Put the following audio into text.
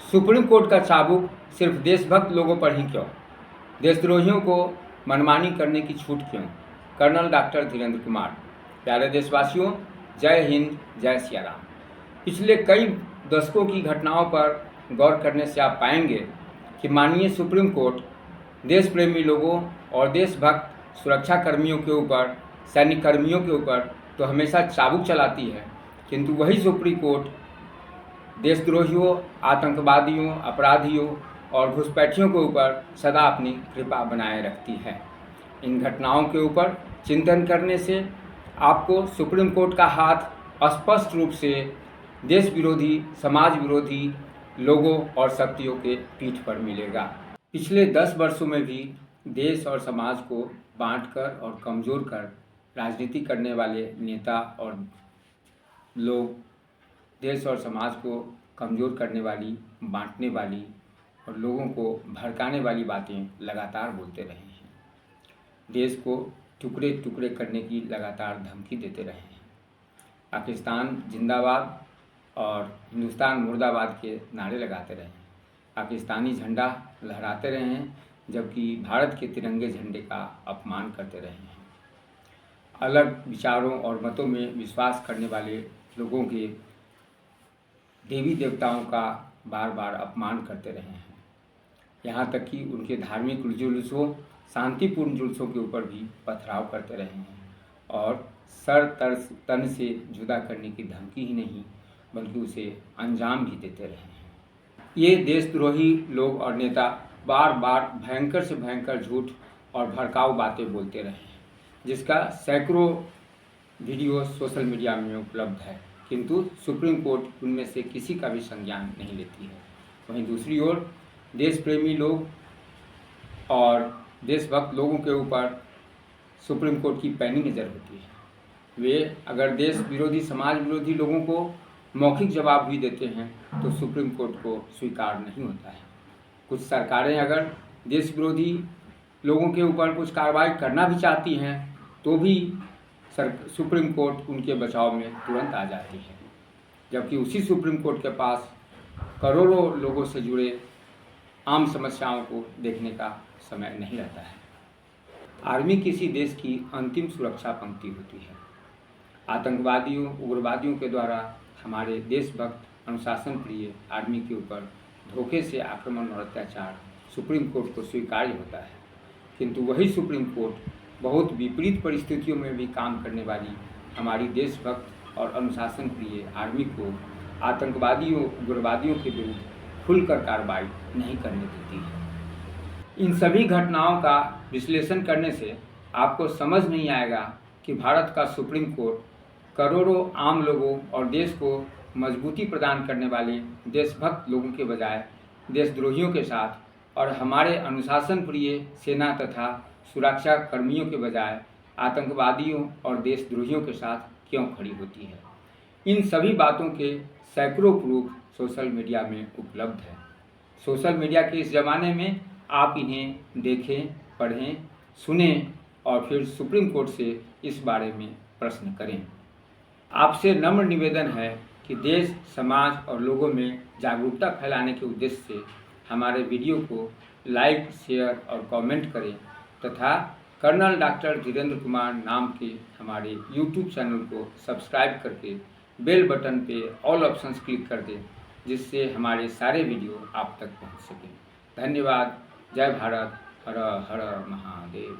Supreme court का चाबुक सिर्फ देशभक्त लोगों पर ही क्यों? देशद्रोहियों को मनमानी करने की छूट क्यों? Colonel doctor Dhirendra Kumar. प्यारे देशवासियों, जय हिंद, जय सिया राम। पिछले कई दशकों की घटनाओं पर गौर करने से आप पाएंगे कि माननीय सुप्रीम कोर्ट देश प्रेमी लोगों और देशभक्त सुरक्षा कर्मियों के ऊपर, सैनिक कर्मियों के ऊपर तो हमेशा चाबुक चलाती है, किंतु वही सुप्रीम कोर्ट देशद्रोहियों, आतंकवादियों, अपराधियों और घुसपैठियों के ऊपर सदा अपनी कृपा बनाए रखती है। इन घटनाओं के ऊपर चिंतन करने से आपको सुप्रीम कोर्ट का हाथ स्पष्ट रूप से देश विरोधी, समाज विरोधी लोगों और शक्तियों के पीठ पर मिलेगा। पिछले 10 वर्षों में भी देश और समाज को बांटकर और कमज़ोर कर राजनीति करने वाले नेता और लोग देश और समाज को कमज़ोर करने वाली, बांटने वाली और लोगों को भड़काने वाली बातें लगातार बोलते रहे हैं। देश को टुकड़े टुकड़े करने की लगातार धमकी देते रहे हैं। पाकिस्तान जिंदाबाद और हिंदुस्तान मुर्दाबाद के नारे लगाते रहे हैं। पाकिस्तानी झंडा लहराते रहे हैं, जबकि भारत के तिरंगे झंडे का अपमान करते रहे हैं। अलग विचारों और मतों में विश्वास करने वाले लोगों के देवी देवताओं का बार बार अपमान करते रहे हैं। यहाँ तक कि उनके धार्मिक जुलूसों, शांतिपूर्ण जुलूसों के ऊपर भी पथराव करते रहे हैं और सर तन से जुदा करने की धमकी ही नहीं बल्कि उसे अंजाम भी देते रहे हैं। ये देशद्रोही लोग और नेता बार बार भयंकर से भयंकर झूठ और भड़काऊ बातें बोलते रहे हैं, जिसका सैकड़ों वीडियो सोशल मीडिया में उपलब्ध है, किंतु सुप्रीम कोर्ट उनमें से किसी का भी संज्ञान नहीं लेती है। वहीं दूसरी ओर देश प्रेमी लोग और देशभक्त लोगों के ऊपर सुप्रीम कोर्ट की पैनी नज़र होती है। वे अगर देश विरोधी, समाज विरोधी लोगों को मौखिक जवाब भी देते हैं तो सुप्रीम कोर्ट को स्वीकार नहीं होता है। कुछ सरकारें अगर देश विरोधी लोगों के ऊपर कुछ कार्रवाई करना भी चाहती हैं तो भी सुप्रीम कोर्ट उनके बचाव में तुरंत आ जाती है, जबकि उसी सुप्रीम कोर्ट के पास करोड़ों लोगों से जुड़े आम समस्याओं को देखने का समय नहीं रहता है। आर्मी किसी देश की अंतिम सुरक्षा पंक्ति होती है। आतंकवादियों, उग्रवादियों के द्वारा हमारे देशभक्त, अनुशासन प्रिय आर्मी के ऊपर धोखे से आक्रमण और अत्याचार सुप्रीम कोर्ट को स्वीकार्य होता है, किंतु वही सुप्रीम कोर्ट बहुत विपरीत परिस्थितियों में भी काम करने वाली हमारी देशभक्त और अनुशासन प्रिय आर्मी को आतंकवादियों, उग्रवादियों के विरुद्ध खुलकर कार्रवाई नहीं करने देती है। इन सभी घटनाओं का विश्लेषण करने से आपको समझ नहीं आएगा कि भारत का सुप्रीम कोर्ट करोड़ों आम लोगों और देश को मजबूती प्रदान करने वाले देशभक्त लोगों के बजाय देशद्रोहियों के साथ और हमारे अनुशासन प्रिय सेना तथा सुरक्षा कर्मियों के बजाय आतंकवादियों और देशद्रोहियों के साथ क्यों खड़ी होती है। इन सभी बातों के सैकड़ों प्रूफ सोशल मीडिया में उपलब्ध है। सोशल मीडिया के इस ज़माने में आप इन्हें देखें, पढ़ें, सुनें और फिर सुप्रीम कोर्ट से इस बारे में प्रश्न करें। आपसे नम्र निवेदन है कि देश, समाज और लोगों में जागरूकता फैलाने के उद्देश्य से हमारे वीडियो को लाइक, शेयर और कमेंट करें तथा कर्नल डॉक्टर धीरेन्द्र कुमार नाम के हमारे यूट्यूब चैनल को सब्सक्राइब करके बेल बटन पे ऑल ऑप्शंस क्लिक कर दें, जिससे हमारे सारे वीडियो आप तक पहुंच सकें। धन्यवाद। जय भारत। हर हर महादेव।